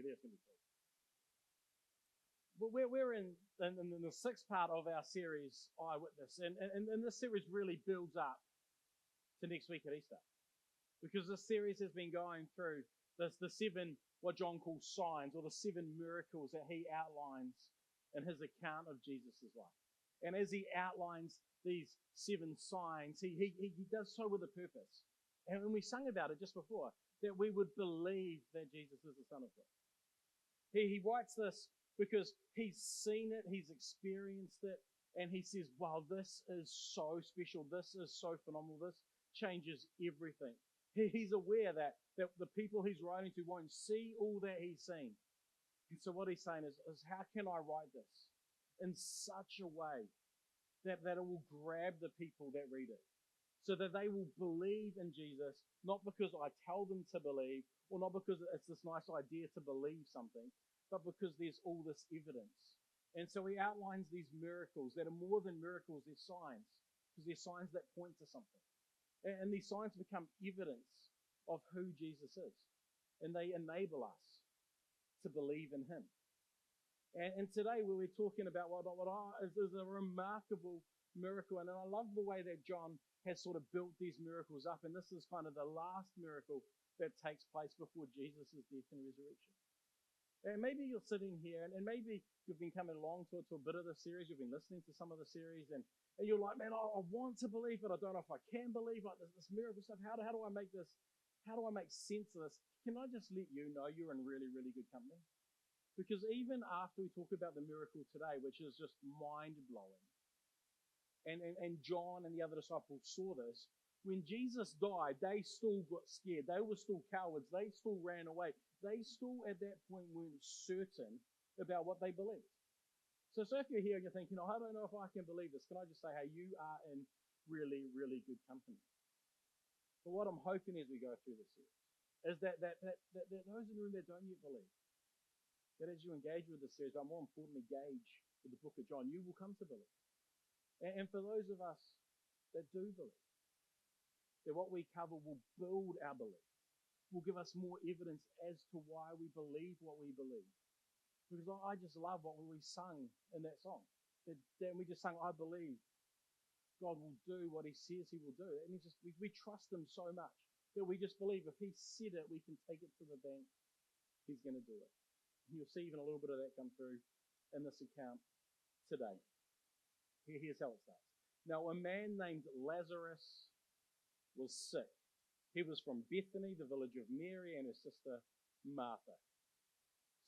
there. It's going to be cool. But we're in the sixth part of our series, Eyewitness. And this series really builds up to next week at Easter. Because this series has been going through the seven, what John calls signs, or the seven miracles that he outlines in his account of Jesus' life. And as he outlines these seven signs, he does so with a purpose. And when we sang about it just before, that we would believe that Jesus is the Son of God. He writes this because he's seen it, he's experienced it, and he says, wow, this is so special, this is so phenomenal, this changes everything. He's aware that the people he's writing to won't see all that he's seen. And so what he's saying is how can I write this in such a way that it will grab the people that read it, so that they will believe in Jesus, not because I tell them to believe, or not because it's this nice idea to believe something, but because there's all this evidence. And so he outlines these miracles that are more than miracles, they're signs, because they're signs that point to something. And these signs become evidence of who Jesus is. And they enable us to believe in him. And today we're talking about what is a remarkable miracle. And I love the way that John has sort of built these miracles up. And this is kind of the last miracle that takes place before Jesus' death and resurrection. And maybe you're sitting here and maybe you've been coming along to a bit of the series. You've been listening to some of the series and you're like, man, I want to believe, but I don't know if I can believe. Like this miracle stuff. How do I make this? How do I make sense of this? Can I just let you know you're in really, really good company? Because even after we talk about the miracle today, which is just mind-blowing, and John and the other disciples saw this, when Jesus died, they still got scared. They were still cowards. They still ran away. They still, at that point, weren't certain about what they believed. So if you're here and you're thinking, I don't know if I can believe this, can I just say, hey, you are in really, really good company. But what I'm hoping as we go through this series is that those in the room that don't yet believe, that as you engage with the series, but more importantly, engage with the book of John, you will come to believe. And for those of us that do believe, that what we cover will build our belief, will give us more evidence as to why we believe what we believe. Because I just love what we sung in that song. That we just sung, I believe God will do what he says he will do. And we trust him so much that we just believe if he said it, we can take it to the bank. He's going to do it. And you'll see even a little bit of that come through in this account today. Here's how it starts. Now, a man named Lazarus was sick. He was from Bethany, the village of Mary and her sister Martha.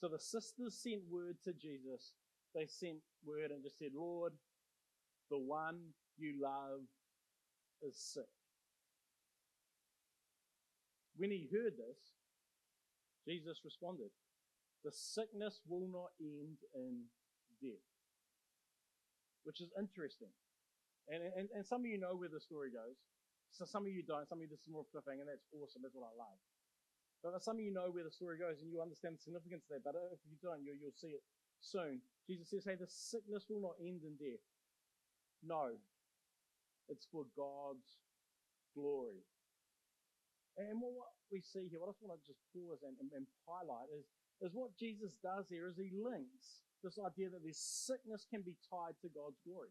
So the sisters sent word to Jesus. They sent word and just said, Lord, the one you love is sick. When he heard this, Jesus responded, the sickness will not end in death. Which is interesting. And some of you know where the story goes. So some of you don't. Some of you, this is more cliffhanger, and that's awesome. That's what I love. But some of you know where the story goes, and you understand the significance there. But if you don't, you'll see it soon. Jesus says, hey, the sickness will not end in death. No. It's for God's glory. And what we see here, what I just want to just pause and highlight is what Jesus does here is he links this idea that this sickness can be tied to God's glory.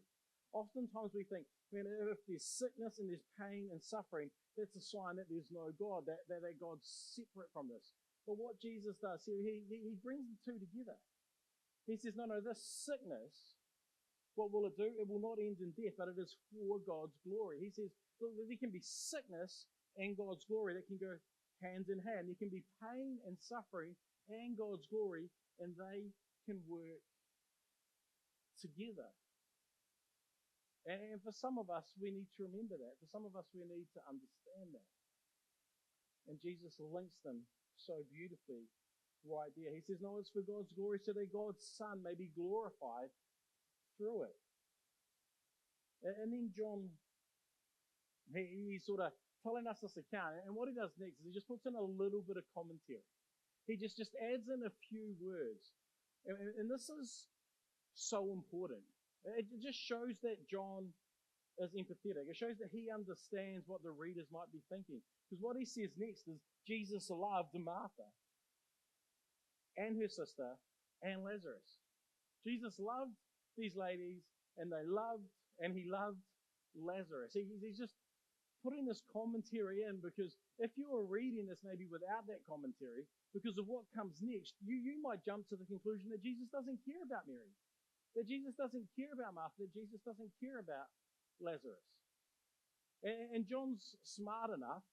Oftentimes we think, man, if there's sickness and there's pain and suffering, that's a sign that there's no God, that God's separate from this. But what Jesus does here, he brings the two together. He says, no, this sickness, what will it do? It will not end in death, but it is for God's glory. He says, look, there can be sickness and God's glory that can go hand in hand. There can be pain and suffering and God's glory, and they can work together. And for some of us, we need to remember that. For some of us, we need to understand that. And Jesus links them so beautifully right there. He says, no, it's for God's glory, so that God's Son may be glorified through it. And then John, he's sort of telling us this account. And what he does next is he just puts in a little bit of commentary. He just adds in a few words. And this is so important. It just shows that John is empathetic. It shows that he understands what the readers might be thinking. Because what he says next is Jesus loved Martha. and her sister and Lazarus. Jesus loved these ladies, and he loved Lazarus. He's just putting this commentary in, because if you were reading this maybe without that commentary, because of what comes next, you might jump to the conclusion that Jesus doesn't care about Mary, that Jesus doesn't care about Martha, that Jesus doesn't care about Lazarus. And John's smart enough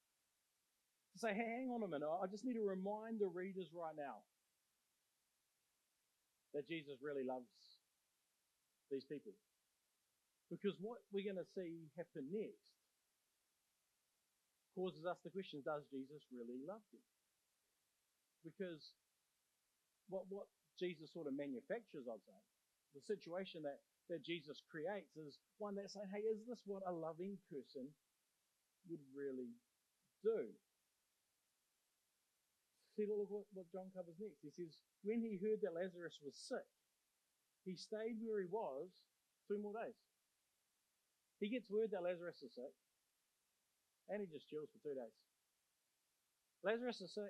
to say, hey, hang on a minute, I just need to remind the readers right now that Jesus really loves these people. Because what we're going to see happen next causes us to question, does Jesus really love them? Because what Jesus sort of manufactures, I'd say, the situation that Jesus creates is one that's saying, hey, is this what a loving person would really do? See, look what John covers next. He says, when he heard that Lazarus was sick, he stayed where he was 2 more days. He gets word that Lazarus is sick, and he just chills for 2 days. Lazarus is sick.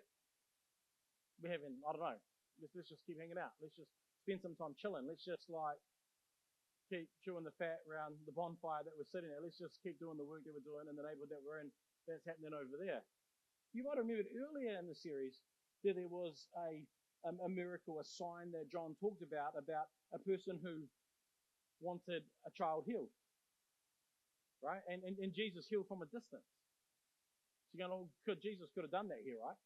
We're having, I don't know, let's just keep hanging out. Let's just spend some time chilling. Let's just keep chewing the fat around the bonfire that we're sitting at. Let's just keep doing the work that we're doing in the neighborhood that we're in. That's happening over there. You might have remembered earlier in the series that there was a miracle, a sign that John talked about a person who wanted a child healed. Right? And Jesus healed from a distance. So you're going, oh, Jesus could have done that here, right?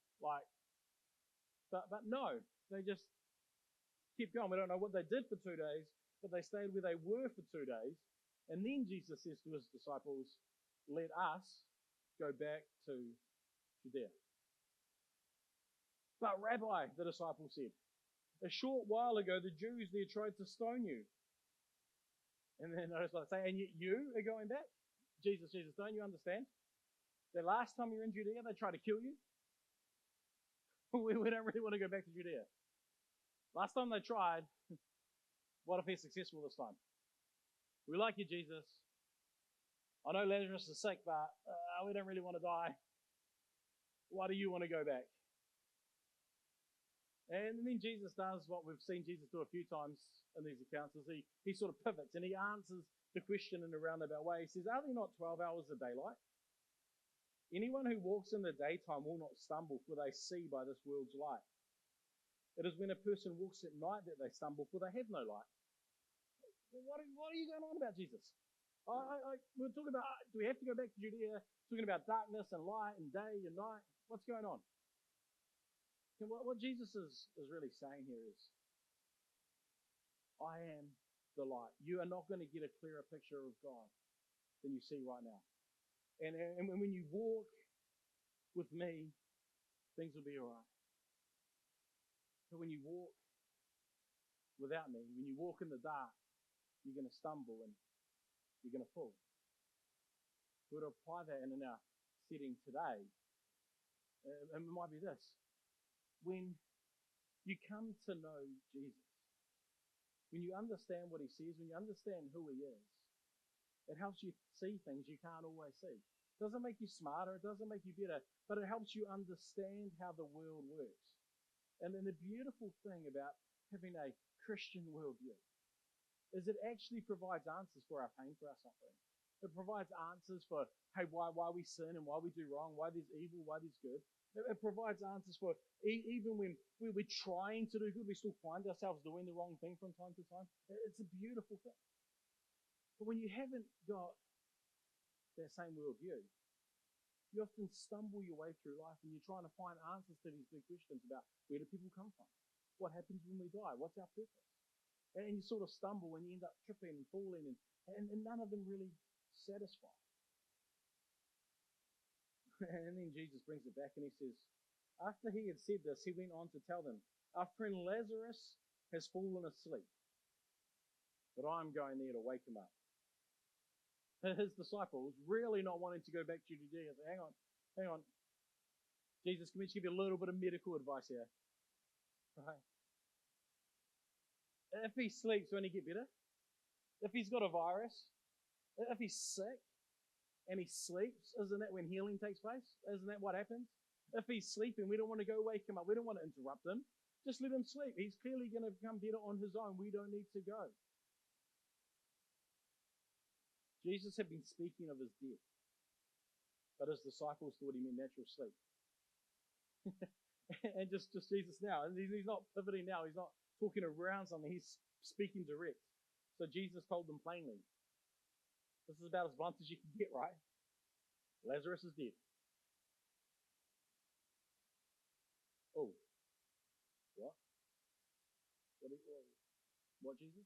But no, they just keep going. We don't know what they did for 2 days, but they stayed where they were for 2 days. And then Jesus says to his disciples, let us go back to Judea. But Rabbi, the disciple said, a short while ago the Jews there tried to stone you. And then notice what I say, and yet you are going back? Jesus, don't you understand? The last time you were in Judea, they tried to kill you. We don't really want to go back to Judea. Last time they tried, what if they're successful this time? We like you, Jesus. I know Lazarus is sick, but we don't really want to die. Why do you want to go back? And then Jesus does what we've seen Jesus do a few times in these accounts, is he sort of pivots and he answers the question in a roundabout way. He says, are there not 12 hours of daylight? Anyone who walks in the daytime will not stumble, for they see by this world's light. It is when a person walks at night that they stumble, for they have no light. What are you going on about, Jesus? We're talking about, do we have to go back to Judea? Talking about darkness and light and day and night. What's going on? And what Jesus is really saying here is, I am the light. You are not going to get a clearer picture of God than you see right now. And when you walk with me, things will be all right. But when you walk without me, when you walk in the dark, you're going to stumble and you're going to fall. We're to apply that in our setting today. And it might be this. When you come to know Jesus, when you understand what he says, when you understand who he is, it helps you see things you can't always see. It doesn't make you smarter, it doesn't make you better, but it helps you understand how the world works. And then the beautiful thing about having a Christian worldview is it actually provides answers for our pain, for our suffering. It provides answers for, hey, why we sin and why we do wrong, why there's evil, why there's good. It provides answers for even when we're trying to do good, we still find ourselves doing the wrong thing from time to time. It's a beautiful thing. But when you haven't got that same worldview, you often stumble your way through life and you're trying to find answers to these big questions about where do people come from? What happens when we die? What's our purpose? And you sort of stumble and you end up tripping and falling and none of them really satisfy. And then Jesus brings it back and he says, after he had said this, he went on to tell them, our friend Lazarus has fallen asleep, but I'm going there to wake him up. His disciples, really not wanting to go back to Judea, say, hang on. Jesus, can we just give you a little bit of medical advice here? Right? If he sleeps, won't he get better? If he's got a virus, if he's sick, and he sleeps, isn't that when healing takes place? Isn't that what happens? If he's sleeping, we don't want to go wake him up. We don't want to interrupt him. Just let him sleep. He's clearly going to become better on his own. We don't need to go. Jesus had been speaking of his death, but his disciples thought he meant natural sleep. And just Jesus now. He's not pivoting now. He's not talking around something. He's speaking direct. So Jesus told them plainly, this is about as blunt as you can get, right? Lazarus is dead. Oh. What? What, Jesus?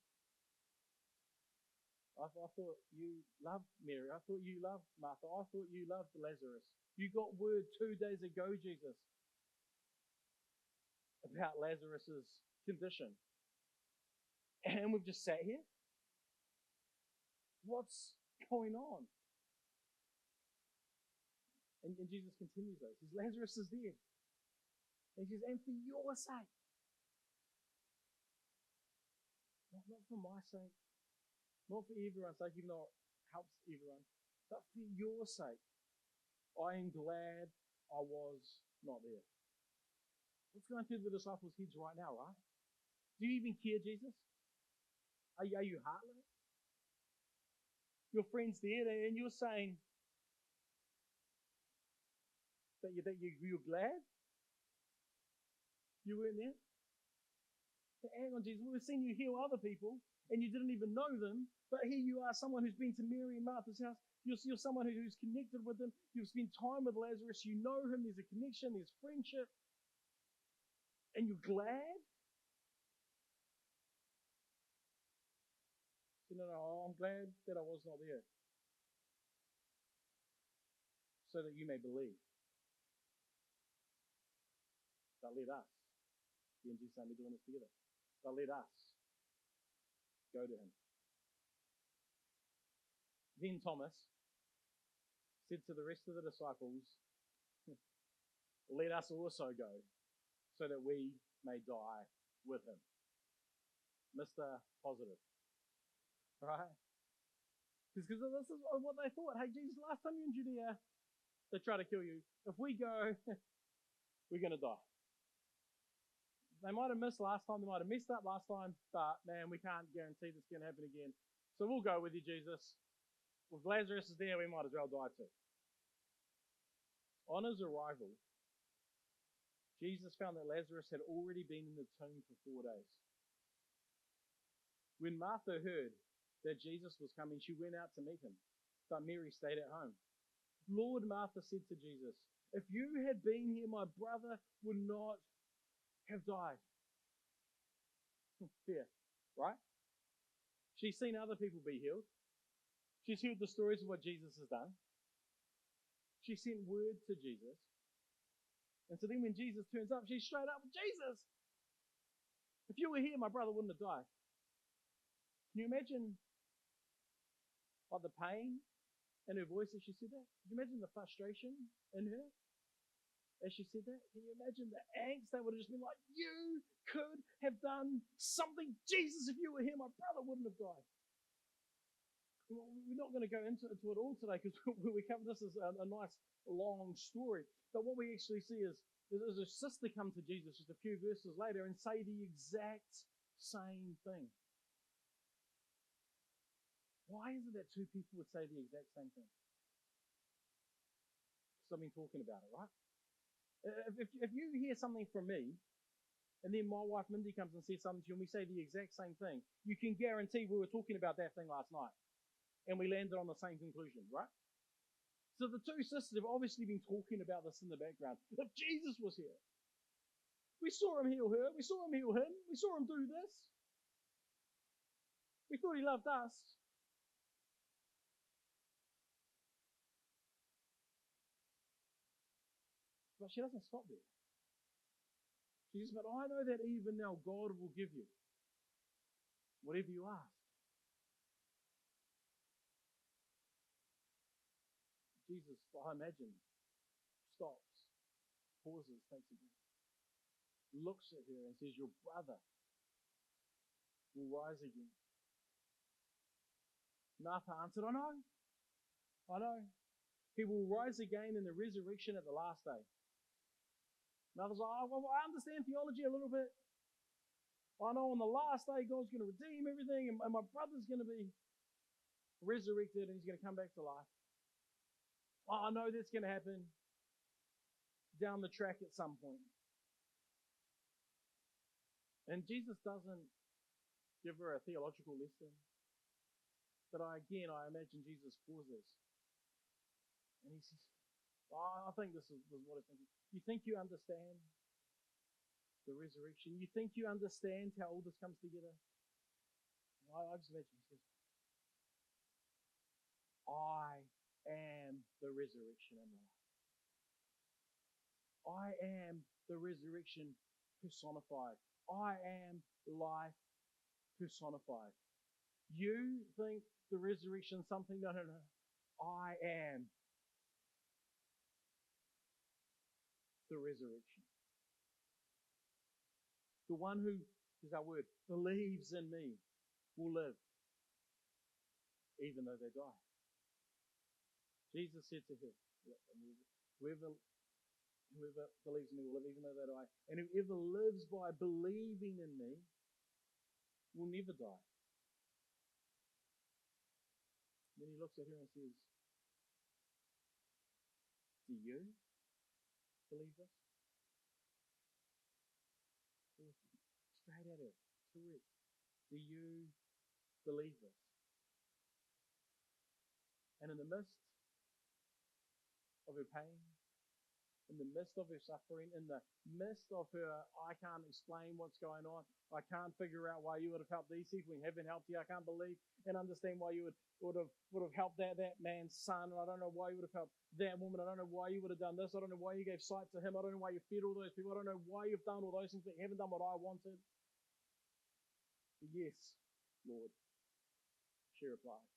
I thought you loved Mary. I thought you loved Martha. I thought you loved Lazarus. You got word 2 days ago, Jesus, about Lazarus' condition. And we've just sat here. What's going on? And Jesus continues though. He says, Lazarus is dead. And he says, and for your sake. Not for my sake. Not for everyone's sake, even though it helps everyone. But for your sake. I am glad I was not there. What's going through the disciples' heads right now, right? Do you even care, Jesus? Are you heartless? Your friend's dead and you're saying that you're glad you weren't there? Hang on, Jesus, we've seen you heal other people and you didn't even know them, but here you are, someone who's been to Mary and Martha's house. You're someone who's connected with them. You've spent time with Lazarus. You know him. There's a connection. There's friendship. And you're glad? No, I'm glad that I was not there. So that you may believe. But let us. The NG saying we're doing this together. But let us go to him. Then Thomas said to the rest of the disciples, let us also go, so that we may die with him. Mr. Positive. Right? Because this is what they thought. Hey, Jesus, last time you're in Judea, they try to kill you. If we go, we're going to die. They might have missed last time. They might have messed up last time. But, man, we can't guarantee this is going to happen again. So we'll go with you, Jesus. If Lazarus is there, we might as well die too. On his arrival, Jesus found that Lazarus had already been in the tomb for 4 days. When Martha heard that Jesus was coming, she went out to meet him, but Mary stayed at home. Lord, Martha said to Jesus, if you had been here, my brother would not have died. Fair, right? She's seen other people be healed. She's heard the stories of what Jesus has done. She sent word to Jesus. And so then when Jesus turns up, she's straight up with Jesus. If you were here, my brother wouldn't have died. Can you imagine the pain in her voice as she said that? Can you imagine the frustration in her as she said that? Can you imagine the angst that would have just been like, you could have done something. Jesus, if you were here, my brother wouldn't have died. We're not going to go into it all today because we cover this as a nice long story. But what we actually see is there's a sister come to Jesus just a few verses later and say the exact same thing. Why is it that two people would say the exact same thing? Because I've been talking about it, right? If you hear something from me, and then my wife Mindy comes and says something to you and we say the exact same thing, you can guarantee we were talking about that thing last night. And we landed on the same conclusion, right? So the two sisters have obviously been talking about this in the background. If Jesus was here, we saw him heal her, we saw him heal him, we saw him do this. We thought he loved us. But she doesn't stop there. She says, but I know that even now God will give you whatever you ask. Jesus, I imagine, stops, pauses, takes a breath, looks at her and says, your brother will rise again. Martha answered, I know. He will rise again in the resurrection at the last day. Martha's like, I understand theology a little bit. I know on the last day God's going to redeem everything and my brother's going to be resurrected and he's going to come back to life. I know that's going to happen down the track at some point. And Jesus doesn't give her a theological lesson. But I imagine Jesus pauses. And he says, I think this is what he's thinking. You think you understand the resurrection? You think you understand how all this comes together? I just imagine he says, I am the resurrection and the life. I am the resurrection personified. I am life personified. You think the resurrection is something? No. I am the resurrection. The one who, is our word, believes in me will live, even though they die. Jesus said to her, whoever believes in me will live, even though they die. And whoever lives by believing in me will never die. Then he looks at her and says, do you believe this? Straight at her. Correct. Do you believe this? And in the midst of her pain, in the midst of her suffering, in the midst of her, I can't explain what's going on. I can't figure out why you would have helped these people and haven't helped you. I can't believe and understand why you would have helped that man's son. And I don't know why you would have helped that woman. I don't know why you would have done this. I don't know why you gave sight to him. I don't know why you fed all those people. I don't know why you've done all those things, but you haven't done what I wanted. Yes, Lord, she replied.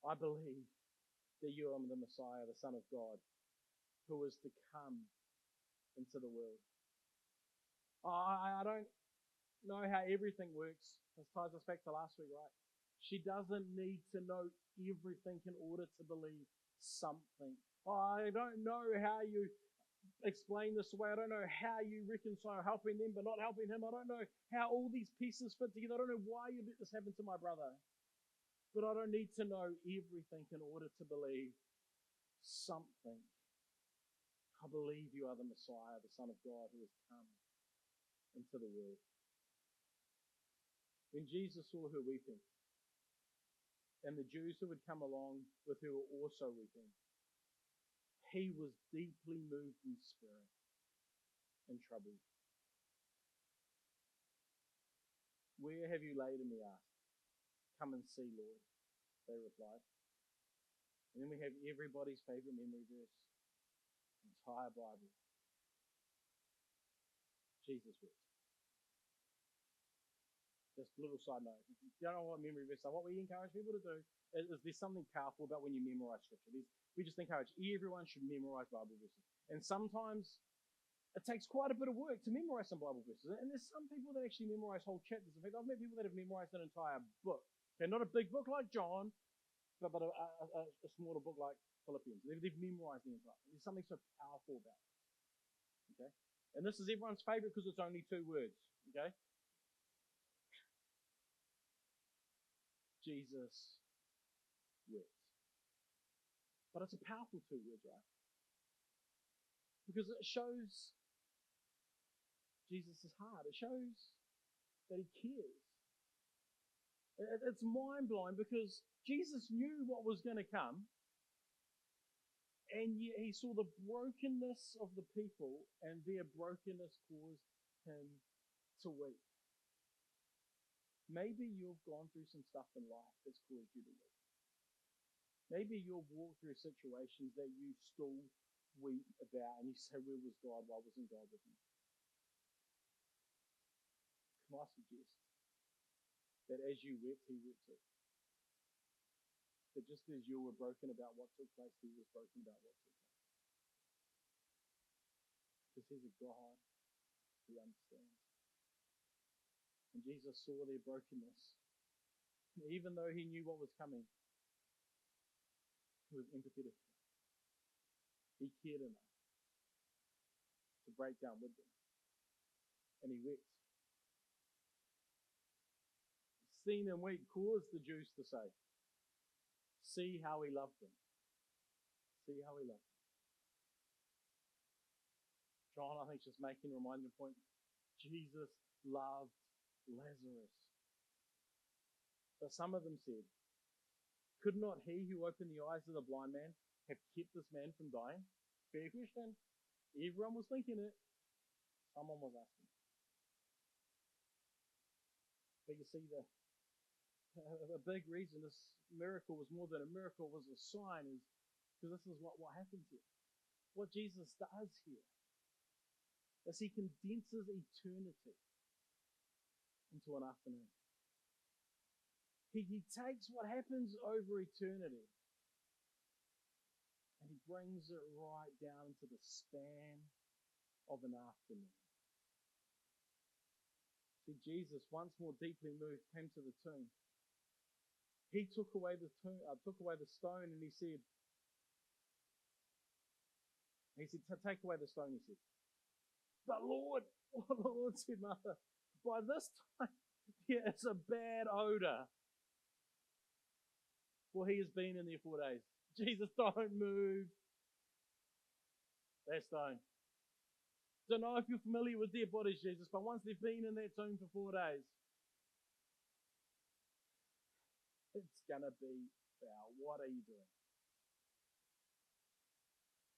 I believe that you are the Messiah, the Son of God, who is to come into the world. I don't know how everything works. This ties us back to last week, right? She doesn't need to know everything in order to believe something. I don't know how you explain this away. I don't know how you reconcile helping them but not helping him. I don't know how all these pieces fit together. I don't know why you let this happen to my brother. But I don't need to know everything in order to believe something. I believe you are the Messiah, the Son of God, who has come into the world. When Jesus saw her weeping, and the Jews who had come along with her were also weeping, he was deeply moved in spirit and troubled. Where have you laid him? He asked. Come and see, Lord, they replied. And then we have everybody's favorite memory verse, the entire Bible. Jesus wept. Just a little side note. If you don't know what memory verse are, what we encourage people to do is there's something powerful about when you memorize scripture. We just encourage everyone should memorize Bible verses. And sometimes it takes quite a bit of work to memorize some Bible verses. And there's some people that actually memorize whole chapters. In fact, I've met people that have memorized an entire book. Okay, not a big book like John, but a smaller book like Philippians. They've memorized the entire. There's something so powerful about it. Okay? And this is everyone's favorite because it's only 2 words. Okay? Jesus wept. But it's a powerful 2 words, right? Because it shows Jesus' heart. It shows that he cares. It's mind-blowing because Jesus knew what was going to come, and yet he saw the brokenness of the people, and their brokenness caused him to weep. Maybe you've gone through some stuff in life that's caused you to weep. Maybe you've walked through situations that you still weep about, and you say, where was God? Why wasn't God with me? Can I suggest that as you wept, he wept too? That just as you were broken about what took place, he was broken about what took place. Because he's a God who understands. And Jesus saw their brokenness. And even though he knew what was coming, he was empathetic. He cared enough to break down with them. And he wept. seen and weak caused the Jews to say, see how he loved them. See how he loved them. John, I think, is just making a reminder point. Jesus loved Lazarus. But some of them said, could not he who opened the eyes of the blind man have kept this man from dying? Fair question. Everyone was thinking it. Someone was asking. But you see, a big reason this miracle was more than a miracle, was a sign, is because this is what happens here. What Jesus does here is he condenses eternity into an afternoon. He takes what happens over eternity and he brings it right down into the span of an afternoon. See, Jesus, once more deeply moved, came to the tomb. He took away the stone, and he said, take away the stone, he said. But Lord, said Martha, by this time there is a bad odor. Well, he has been in there 4 days. Jesus, don't move that stone. Don't know if you're familiar with dead bodies, Jesus, but once they've been in that tomb for 4 days, it's going to be foul. What are you doing?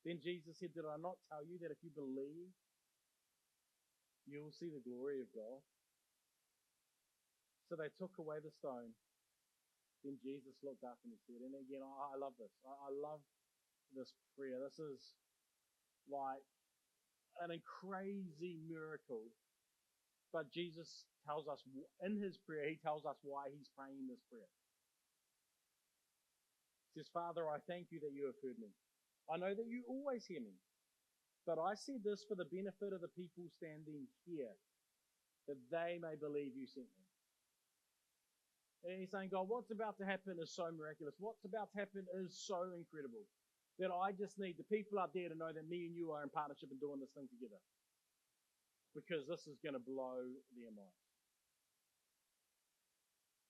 Then Jesus said, did I not tell you that if you believe, you will see the glory of God? So they took away the stone. Then Jesus looked up and he said, and again, I love this. I love this prayer. This is like a crazy miracle. But Jesus tells us, in his prayer, he tells us why he's praying this prayer. He says, Father, I thank you that you have heard me. I know that you always hear me. But I said this for the benefit of the people standing here, that they may believe you sent me. And he's saying, God, what's about to happen is so miraculous. What's about to happen is so incredible that I just need the people up there to know that me and you are in partnership and doing this thing together. Because this is going to blow their minds.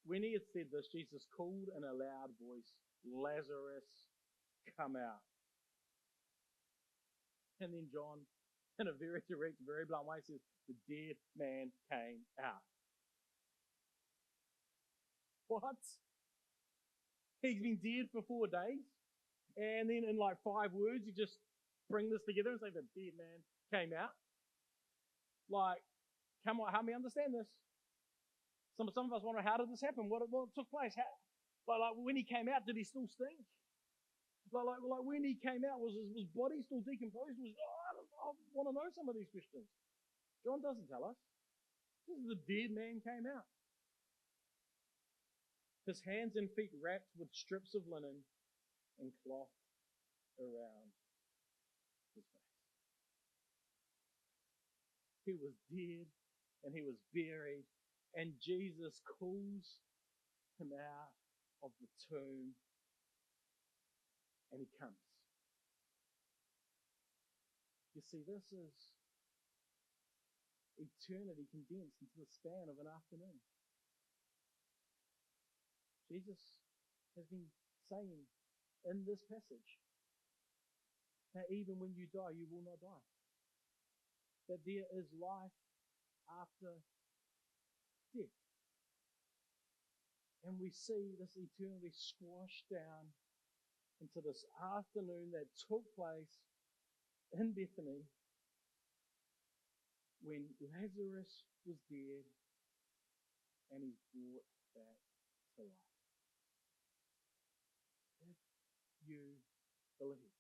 When he had said this, Jesus called in a loud voice, Lazarus, come out. And then John, in a very direct, very blunt way, says, the dead man came out. What? He's been dead for 4 days? And then in like 5 words, you just bring this together and say the dead man came out? Like, come on, help me understand this. Some of us wonder, how did this happen? What took place? Like when he came out, did he still stink? Like when he came out, was his body still decomposed? I want to know some of these questions. John doesn't tell us. This is the dead man came out. His hands and feet wrapped with strips of linen and cloth around his face. He was dead and he was buried, and Jesus calls him out of the tomb and he comes. You see, this is eternity condensed into the span of an afternoon. Jesus has been saying in this passage that even when you die, you will not die. That there is life after death. And we see this eternity squashed down into this afternoon that took place in Bethany when Lazarus was dead and he's brought back to life. If you believe.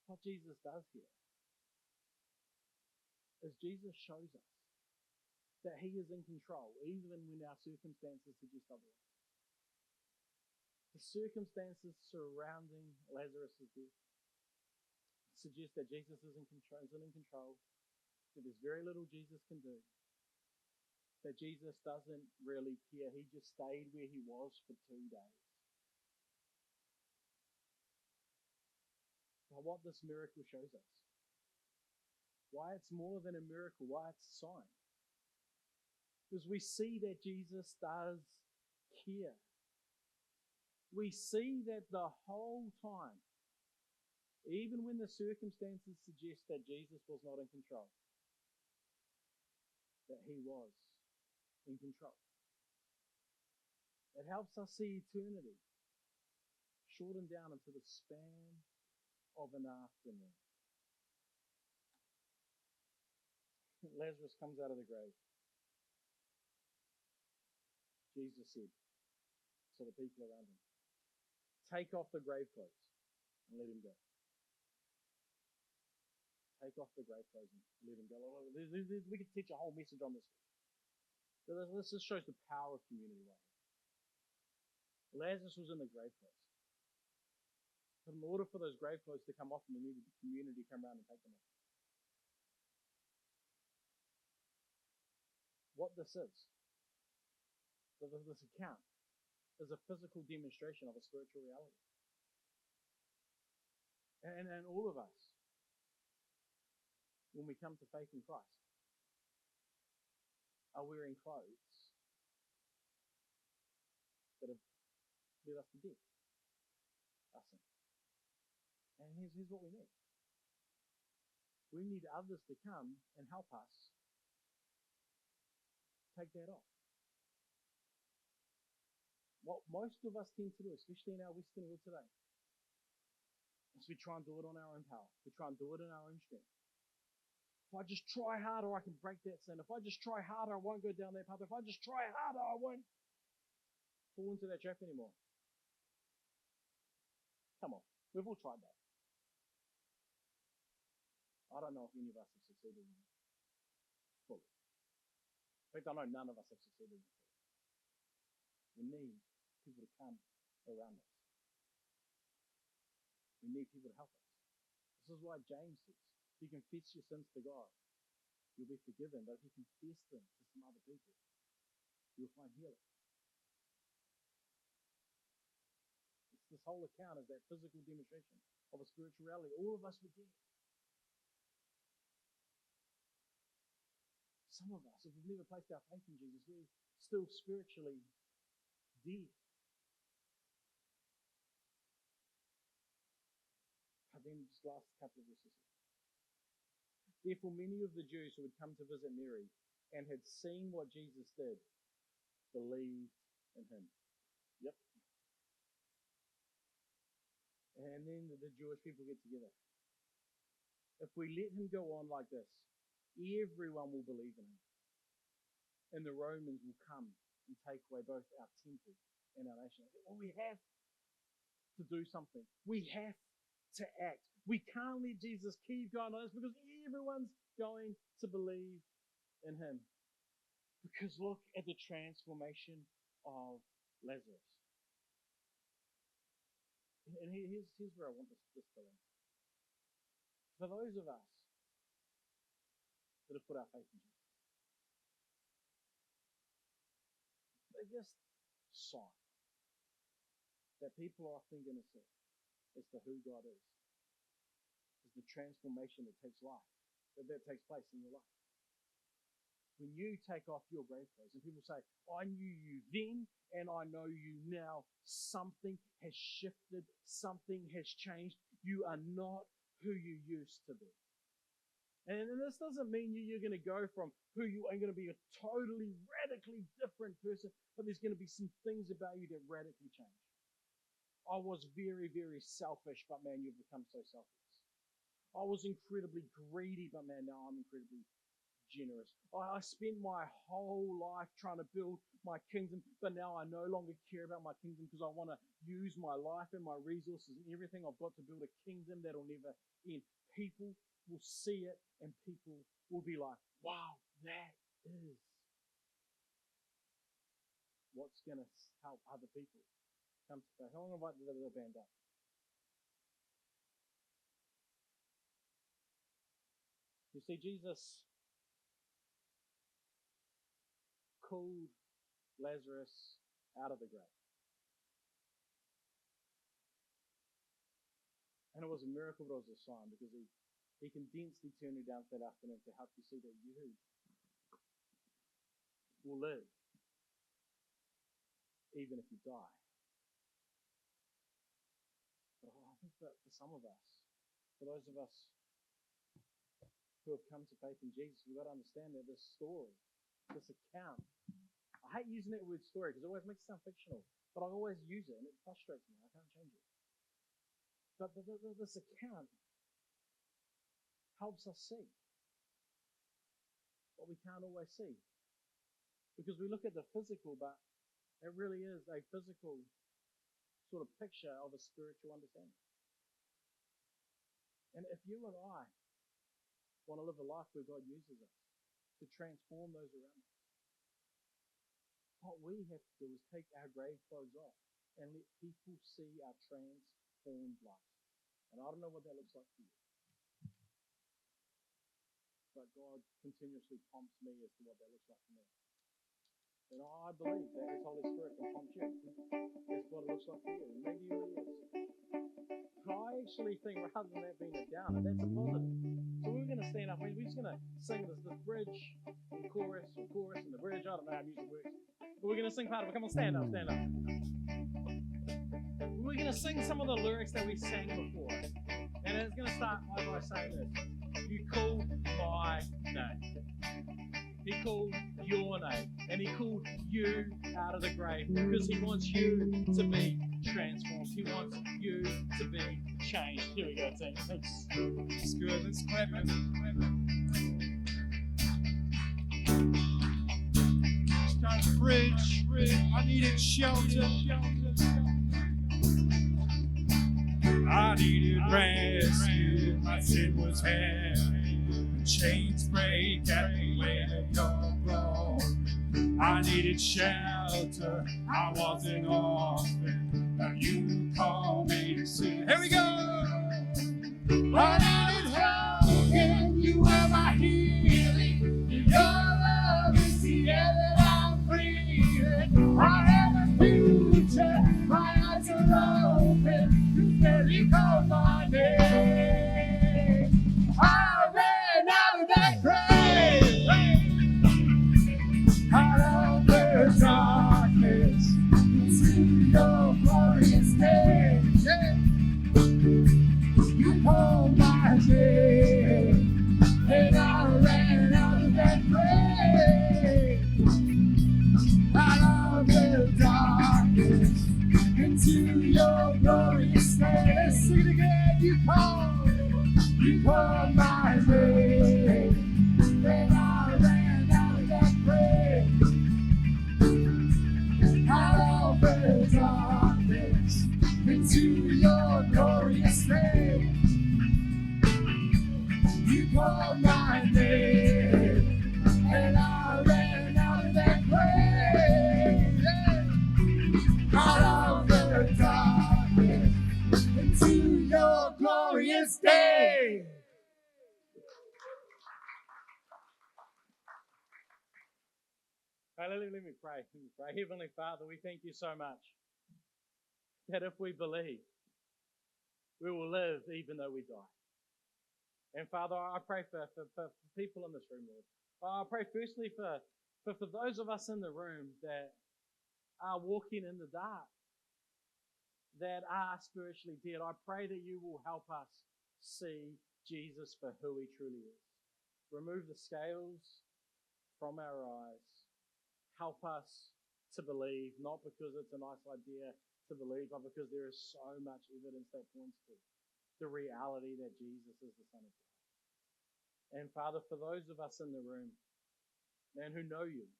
What Jesus does here is Jesus shows us that he is in control, even when our circumstances suggest otherwise. The circumstances surrounding Lazarus' death suggest that Jesus isn't in control, that there's very little Jesus can do, that Jesus doesn't really care. He just stayed where he was for 2 days. But what this miracle shows us Why it's more than a miracle, why it's a sign. Because we see that Jesus does care. We see that the whole time, even when the circumstances suggest that Jesus was not in control, that he was in control. It helps us see eternity shortened down into the span of an afternoon. Lazarus comes out of the grave. Jesus said to the people around him, take off the grave clothes and let him go. Take off the grave clothes and let him go. We could teach a whole message on this. This just shows the power of community right here. Lazarus was in the grave clothes. But in order for those grave clothes to come off, we needed the community to come around and take them off. What this is, this account, is a physical demonstration of a spiritual reality. And all of us, when we come to faith in Christ, are wearing clothes that have led us to death, our sin. And here's what we need. We need others to come and help us take that off. What most of us tend to do, especially in our Western world today, is we try and do it on our own power. We try and do it in our own strength. If I just try harder, I can break that sin. If I just try harder, I won't go down that path. If I just try harder, I won't fall into that trap anymore. Come on, we've all tried that. I don't know if any of us have succeeded in it fully. In fact, I know none of us have succeeded in it fully. We need people to come around us. We need people to help us. This is why James says, if you confess your sins to God, you'll be forgiven. But if you confess them to some other people, you'll find healing. This whole account is that physical demonstration of a spiritual reality. All of us were dead. Some of us, if we've never placed our faith in Jesus, we're still spiritually dead. But then just last couple of verses. Therefore, many of the Jews who had come to visit Mary and had seen what Jesus did believed in him. Yep. And then the Jewish people get together. If we let him go on like this, everyone will believe in him. And the Romans will come and take away both our temple and our nation. Well, we have to do something. We have to act. We can't let Jesus keep going on this because everyone's going to believe in him. Because look at the transformation of Lazarus. And here's where I want this to end. For those of us that have put our faith in Jesus, the biggest sign that people are often going to see as to who God is the transformation that takes place in your life. When you take off your grave clothes and people say, I knew you then and I know you now, something has shifted, something has changed. You are not who you used to be. And this doesn't mean you're going to go from who you are going to be a totally, radically different person, but there's going to be some things about you that radically change. I was very, very selfish, but man, you've become so selfless. I was incredibly greedy, but man, now I'm incredibly generous. I spent my whole life trying to build my kingdom, but now I no longer care about my kingdom because I want to use my life and my resources and everything I've got to build a kingdom that'll never end. People will see it and people will be like, wow, that is what's going to help other people come to faith. I want to invite the band up. You see, Jesus called Lazarus out of the grave. And it was a miracle, but it was a sign because he He condensed eternity down to that afternoon to help you see that you will live even if you die. But I think that for some of us, for those of us who have come to faith in Jesus, we've got to understand that this story, this account, I hate using that word story because it always makes it sound fictional, but I always use it and it frustrates me. I can't change it. But this account helps us see what we can't always see. Because we look at the physical, but it really is a physical sort of picture of a spiritual understanding. And if you and I want to live a life where God uses us to transform those around us, what we have to do is take our grave clothes off and let people see our transformed life. And I don't know what that looks like for you, but God continuously prompts me as to what that looks like for me. And I believe that His Holy Spirit can prompt you as what it looks like for you. And maybe it really is. But I actually think rather than that being a downer, that's a positive. So we're going to stand up. We're just going to sing this bridge and chorus, or chorus and the bridge. I don't know how music works. But we're going to sing part of it. Come on, stand up, stand up. We're going to sing some of the lyrics that we sang before. And it's going to start by saying this. You called my name. He called your name. And He called you out of the grave because He wants you to be transformed. He wants you to be changed. Here we go, team. It's good. Let's clap it. Start the bridge. I needed shelter. I needed rescue. My sin was heavy. The chains break at the weight of your glory. I needed shelter. I wasn't orphan. Now you call me to see. Here we go. But I was broken. You were my healing. Your love is the air that I'm breathing. I have a future. My eyes are open. You called my name. I ran out of that grave, out of the darkness, into your glorious day. You called my name, and I ran out of that grave, out of the darkness, into your glorious name. Let's sing it again. You called my name, and I ran out of that grave, out of the darkness, into your glorious name. You called my name, and I ran out of that grave, out of the darkness, into your glorious day. All right, let me pray. Heavenly Father, we thank you so much that if we believe, we will live even though we die. And Father, I pray for people in this room, Lord. I pray firstly for those of us in the room that are walking in the dark, that are spiritually dead. I pray that you will help us see Jesus for who He truly is. Remove the scales from our eyes. Help us to believe, not because it's a nice idea to believe, but because there is so much evidence that points to the reality that Jesus is the Son of God. And Father, for those of us in the room, man, who know you,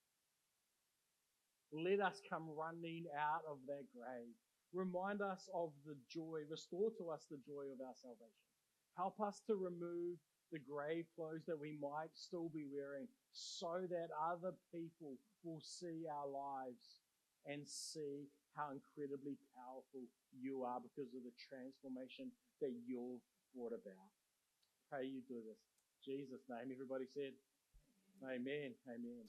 let us come running out of that grave. Remind us of the joy, restore to us the joy of our salvation. Help us to remove the grave clothes that we might still be wearing so that other people will see our lives and see how incredibly powerful you are because of the transformation that you've brought about. Pray you do this. In Jesus' name, everybody said, amen, amen.